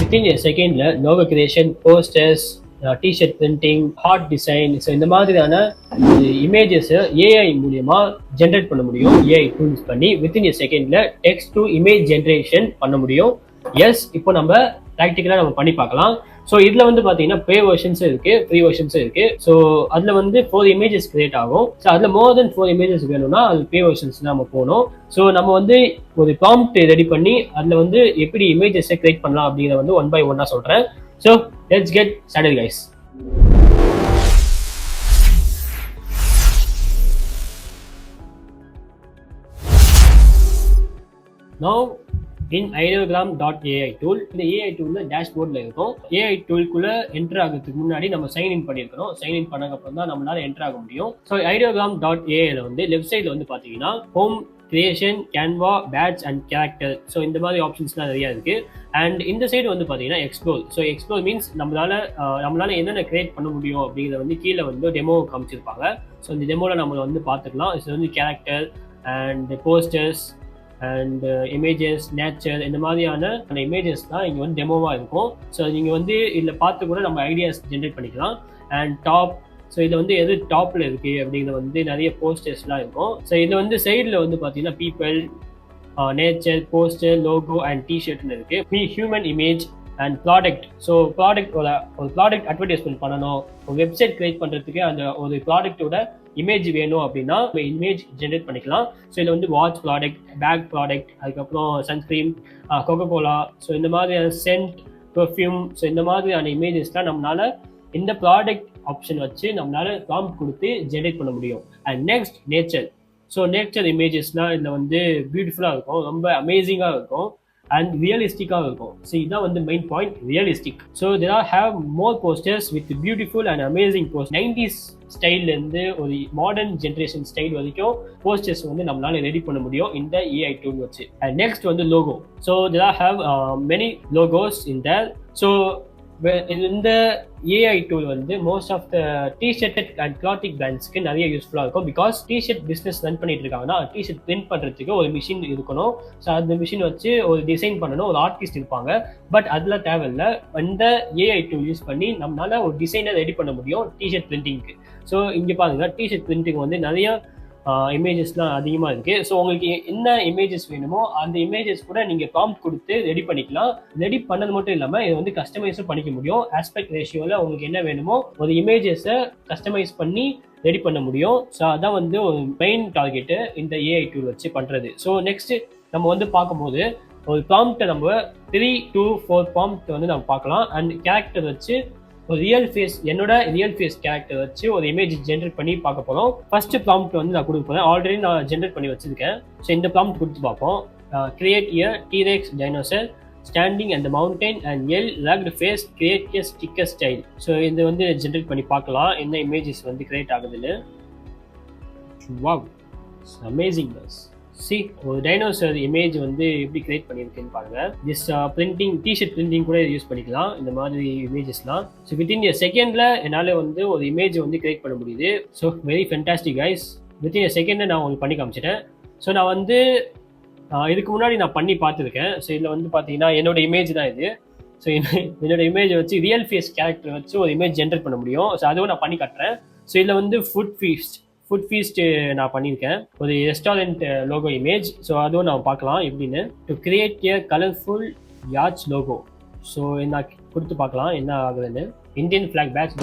within a secondல logo creation, posters, t-shirt printing, hot design, so இந்த மாதிரியான images AI மூலியமா ஜென்ரேட் பண்ண முடியும். ஏஐ டூல்ஸ் பண்ணி within a secondல டெக்ஸ்ட் டு இமேஜ் ஜென்ரேஷன் பண்ண முடியும். எஸ், இப்போ நம்ம ப்ராக்டிக்கலா நம்ம பண்ணி பார்க்கலாம். ஸோ இதுல வந்து பாத்தீங்கன்னா பே வெர்ஷன்ஸும் இருக்கு, ஃப்ரீ வெர்ஷன்ஸும் இருக்கு. ஸோ அதுல வந்து 4 இமேஜஸ் கிரியேட் ஆகும். ஸோ அதுல மோர் தென் 4 இமேஜஸ் வேணும்னா அது பே வெர்ஷன்ஸ் நம்ம போகணும். ஸோ நம்ம வந்து ஒரு ப்ராம்ப்ட் ரெடி பண்ணி அதுல வந்து எப்படி இமேஜஸ் கிரியேட் பண்ணலாம் அப்படிங்கிறத வந்து 1 by 1 சொல்றேன். So let's get started guys. Now in ideogram.ai tool, இந்த AI tool டேஷ்போர்ட்ல இருக்கும். AI டூல்குள்ள என்டர் ஆகிறதுக்கு முன்னாடி நம்ம சைன் இன் பண்ணிருக்கணும். சைன் இன் பண்ணதுக்கு அப்புறம் தான் நம்மளால என்டர் ஆக முடியும். ஸோ ideogram.ai வந்து லெஃப்ட் சைட்ல வந்து பாத்தீங்கன்னா home, creation, Canva, patch and character, so இந்த மாதிரி ஆப்ஷன்ஸ்லாம் நிறைய இருக்கு. அண்ட் இந்த சைடு வந்து பாத்தீங்கன்னா எக்ஸ்ப்ளோர். ஸோ எக்ஸ்ப்ளோர் மீன்ஸ் நம்மளால என்னென்ன கிரியேட் பண்ண முடியும் அப்படிங்கிறத வந்து கீழே வந்து டெமோ காமிச்சிருப்பாங்க. ஸோ இந்த டெமோல நம்ம வந்து பார்த்துக்கலாம். இது வந்து character and posters and images, nature, இந்த மாதிரியான அந்த இமேஜஸ் தான் இங்கே வந்து டெமோவாக இருக்கும். ஸோ நீங்கள் வந்து இதில் பார்த்து கூட நம்ம ஐடியாஸ் ஜென்ரேட் பண்ணிக்கலாம். அண்ட் டாப், ஸோ இதில் வந்து எது டாப்பில் இருக்குது அப்படிங்கிறது வந்து நிறைய போஸ்டர்ஸ்லாம் இருக்கும். ஸோ இதில் வந்து சைடில் வந்து பார்த்தீங்கன்னா people, nature, poster, logo and டிஷர்ட்னு இருக்குது. Human image and product. So ஒரு ப்ராடக்ட் அட்வர்டைஸ்மெண்ட் பண்ணணும், ஒரு வெப்சைட் கிரியேட் பண்ணுறதுக்கு அந்த ஒரு ப்ராடக்டோட இமேஜ் வேணும் அப்படின்னா இமேஜ் ஜென்ரேட் பண்ணிக்கலாம். ஸோ இதில் வந்து வாட்ச் ப்ராடக்ட், பேக் ப்ராடக்ட், அதுக்கப்புறம் சன்ஸ்கிரீன், கோகோ கோலா, ஸோ இந்த மாதிரியான சென்ட், பெர்ஃப்யூம், ஸோ இந்த மாதிரியான இமேஜஸ்லாம் நம்மளால இந்த ப்ராடக்ட் ஆப்ஷன் வச்சு நம்மளால ப்ராம்ப்ட் கொடுத்து ஜென்ரேட் பண்ண முடியும். And next nature. So nature இமேஜஸ்லாம் இதில் வந்து பியூட்டிஃபுல்லாக இருக்கும், ரொம்ப அமேசிங்காக இருக்கும் அண்ட் ரியலிஸ்டிக்காக இருக்கும். ஸோ இதுதான் வந்து main point, realistic. So there are have more posters with beautiful and amazing post. 90s ஸ்டைல்லேருந்து ஒரு மாடர்ன் ஜென்ரேஷன் ஸ்டைல் வரைக்கும் போஸ்டர்ஸ் வந்து நம்மளால ரெடி பண்ண முடியும் இந்த ஏஐ டூல் வச்சு. அண்ட் நெக்ஸ்ட் வந்து logo. So there are have many logos in there. So இந்த ஏஐ டூல் வந்து most of the t-shirt and clothing பிராண்ட்ஸ்க்கு நிறைய யூஸ்ஃபுல்லாக இருக்கும். பிகாஸ் டிஷர்ட் பிஸ்னஸ் ரன் பண்ணிட்டு இருக்காங்கன்னா டிஷர்ட் பிரிண்ட் பண்ணுறதுக்கு ஒரு மிஷின் இருக்கணும். ஸோ அந்த மிஷின் வச்சு ஒரு டிசைன் பண்ணணும், ஒரு ஆர்டிஸ்ட் இருப்பாங்க. பட் அதில் தேவையில்லை, இந்த ஏஐ டூல் யூஸ் பண்ணி நம்மளால ஒரு டிசைனை ரெடி பண்ண முடியும் டிஷர்ட் பிரிண்டிங்க்கு. ஸோ இங்கே பாருங்க, டிஷர்ட் பிரிண்டிங் வந்து நிறைய இமேஜஸ்லாம் அதிகமாக இருக்குது. ஸோ உங்களுக்கு என்ன இமேஜஸ் வேணுமோ அந்த இமேஜஸ் கூட நீங்கள் ப்ராம்ப்ட் கொடுத்து ரெடி பண்ணிக்கலாம். ரெடி பண்ணது மட்டும் இல்லாமல் இதை வந்து கஸ்டமைஸும் பண்ணிக்க முடியும். ஆஸ்பெக்ட் ரேஷியோவில் உங்களுக்கு என்ன வேணுமோ ஒரு இமேஜஸை கஸ்டமைஸ் பண்ணி ரெடி பண்ண முடியும். ஸோ அதான் வந்து ஒரு மெயின் டார்கெட்டு இந்த ஏஐ டூல் வச்சு பண்ணுறது. ஸோ நெக்ஸ்ட் நம்ம வந்து பார்க்கும்போது ஒரு ப்ராம்ப்டை நம்ம 3 to 4 ப்ராம்ப்ட் வந்து நம்ம பார்க்கலாம். அண்ட் கேரக்டர் வச்சு ஒரு என்னோட ரியல் ஃபேஸ் கேரக்டர் வச்சு ஒரு இமேஜ் ஜென்ரேட் பண்ணி பார்க்க போகிறோம். ஃபர்ஸ்ட் ப்ராம்ப்ட் வந்து நான் கொடுக்க போகிறேன். ஆல்ரெடி நான் ஜென்ரேட் பண்ணி வச்சிருக்கேன். ஸோ இந்த ப்ராம்ப்ட் கொடுத்து பார்ப்போம். Create a T-rex dinosaur standing and mountain and எல் rugged face, create a sticker style. So இது வந்து ஜென்ரேட் பண்ணி பார்க்கலாம் என்ன இமேஜஸ் வந்து கிரியேட் ஆகுதுன்னு. Wow, amazing bus. சி, ஒரு டைனோசர் இமேஜ் வந்து எப்படி கிரியேட் பண்ணியிருக்குன்னு பாருங்க. திஸ் பிரிண்டிங், டிஷர்ட் பிரிண்டிங் கூட யூஸ் பண்ணிக்கலாம் இந்த மாதிரி இமேஜஸ்லாம். ஸோ வித்தின் எ செகண்ட்ல என்னால் வந்து ஒரு இமேஜ் வந்து கிரியேட் பண்ண முடியுது. So very fantastic guys. Within a செகண்டில் நான் உங்களுக்கு பண்ணி காமிச்சிட்டேன். ஸோ நான் வந்து இதுக்கு முன்னாடி நான் பண்ணி பார்த்துருக்கேன். ஸோ இதில் வந்து பார்த்தீங்கன்னா என்னோட இமேஜ் தான் இது. ஸோ என்னோட இமேஜ் வச்சு ரியல் ஃபேஸ் கேரக்டர் வச்சு ஒரு இமேஜ் ஜென்ரேட் பண்ண முடியும். ஸோ அதுவும் நான் பண்ணி காட்டுறேன். ஸோ இதில் வந்து ஃபுட் ஃபீஸ்ட் நான் பண்ணியிருக்கேன், ஒரு ரெஸ்டாரண்ட் லோகோ இமேஜ். ஸோ அதுவும் நான் பார்க்கலாம் எப்படின்னு. To create a colourful patch logo. So நான் கொடுத்து பார்க்கலாம் என்ன ஆகுதுன்னு. Indian flag patch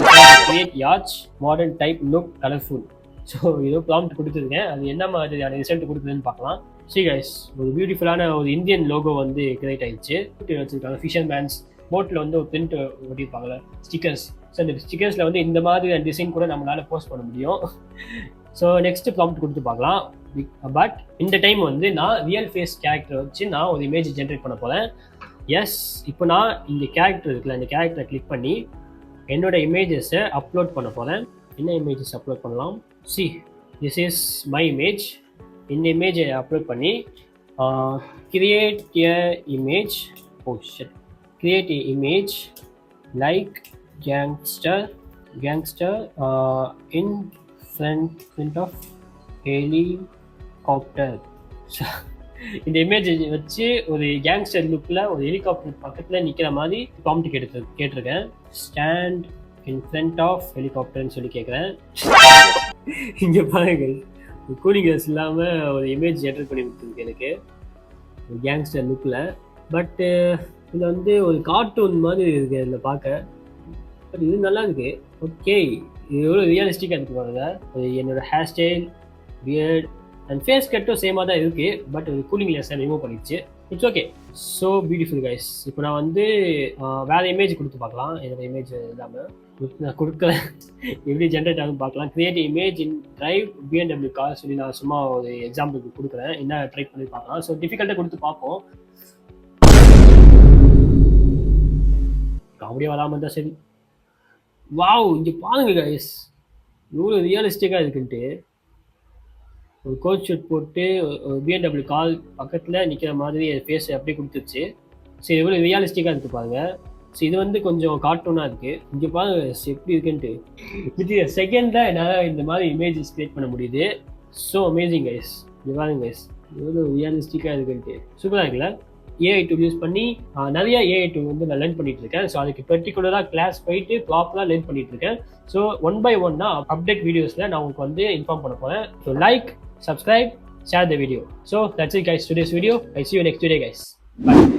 create patch modern type look colourful. So ஏதோ ப்ராம்ப்ட் கொடுத்துருக்கேன், அது என்ன மாதிரியான ரிசல்ட் கொடுக்குதுன்னு பார்க்கலாம். சரி கைஸ், ஒரு பியூட்டிஃபுல்லான ஒரு இந்தியன் லோகோ வந்து கிரியேட் ஆயிடுச்சு. வச்சிருக்காங்க ஃபிஷர் மேன்ஸ் போட்டில் வந்து ஒரு பிரிண்ட் ஒட்டியிருப்பாங்களே ஸ்டிக்கர்ஸ். ஸோ இந்த ஸ்டிக்கர்ஸில் வந்து இந்த மாதிரி டிசைன் கூட நம்மளால போஸ்ட் பண்ண முடியும். ஸோ நெக்ஸ்ட் ப்ராம்ப்ட் கொடுத்து பார்க்கலாம். பட் இந்த டைம் வந்து நான் ரியல் ஃபேஸ் கேரக்டர் வச்சு நான் ஒரு இமேஜ் ஜென்ரேட் பண்ண போகிறேன். எஸ், இப்போ நான் இந்த கேரக்டர் இருக்குல்ல, இந்த கேரக்டரை கிளிக் பண்ணி என்னோட இமேஜஸை அப்லோட் பண்ண போகிறேன். என்ன இமேஜஸ் அப்லோட் பண்ணலாம்? C, this is my image. இந்த இமேஜை அப்லோட் பண்ணி create a image. Create a image like gangster in front of helicopter. இந்த இமேஜ் வச்சு ஒரு கேங்ஸ்டர் லுக்கில் ஒரு ஹெலிகாப்டர் பக்கத்தில் நிற்கிற மாதிரி ப்ராம்ப்ட் கேட்டிருக்கேன். ஸ்டாண்ட் இன் ஃப்ரண்ட் ஆஃப் ஹெலிகாப்டர்னு சொல்லி கேட்குறேன். இங்கே பாருங்க, கூலிங் கிளாஸ் இல்லாமல் ஒரு இமேஜ் ஜென்ரேட் பண்ணி கொடுத்துருக்கு எனக்கு ஒரு கேங்ஸ்டர் லுக்கில். பட்டு இதில் வந்து ஒரு கார்ட்டூன் மாதிரி இருக்குது இதில் பார்க்க. பட் இது நல்லா இருக்கு. ஓகே, இது எவ்வளோ ரியலிஸ்டிக்காக இருக்கு பாருங்க. என்னோட hair style, beard and face கட்டும் சேமாக தான் இருக்குது. பட் இது கூலிங் கிளாஸை ரிமூவ் பண்ணிடுச்சு. It's okay, so beautiful guys. இப்போ நான் வந்து வேறு இமேஜ் கொடுத்து பார்க்கலாம். என்னோட இமேஜ் இல்லாமல் நான் கொடுக்கல, எப்படி ஜென்ரேட் ஆகும் பார்க்கலாம். கிரியேட் இமேஜ் இன் டிரைவ் BMW கார் சொல்லி நான் சும்மா ஒரு எக்ஸாம்பிளுக்கு கொடுக்குறேன். என்ன ட்ரை பண்ணி பார்க்கலாம். ஸோ டிஃபிகல்ட்டாக கொடுத்து பார்ப்போம். அப்படியே வராமல் இருந்தால் சரி. வாவ், இங்கே பாருங்க கைஸ், எவ்வளோ ரியலிஸ்டிக்காக இருக்குன்ட்டு. ஒரு கோட் ஷூட் போட்டு ஒரு BMW கால் பக்கத்தில் நிற்கிற மாதிரி ஃபேஸ் அப்படியே கொடுத்துருச்சு. சரி, எவ்வளோ ரியலிஸ்டிக்காக இருக்குது பாருங்க. ஸோ இது வந்து கொஞ்சம் கார்ட்டூனாக இருக்குது. இங்கே பாருங்க எப்படி இருக்குன்ட்டு. வித் செகண்டில் என்னால் இந்த மாதிரி இமேஜஸ் கிரியேட் பண்ண முடியுது. So amazing guys. இங்கே பாருங்க கைஸ், எவ்வளோ ரியலிஸ்டிக்காக இருக்குன்ட்டு. சூப்பராக இருக்குல்ல? AI டூல் யூஸ் பண்ணி நிறைய AI டூல் வந்து நான் லேர்ன் பண்ணிட்டு இருக்கேன். ஸோ அதுக்கு பர்டிகுலராக கிளாஸ் போயிட்டு ப்ராப்பராக லேர்ன் பண்ணிட்டு இருக்கேன். ஸோ 1 by 1 தான் அப்டேட் வீடியோஸில் நான் உங்களுக்கு வந்து இன்ஃபார்ம் பண்ண போகிறேன். So like, subscribe, share the video. So that's it guys, today's video. I see you next video guys. Bye.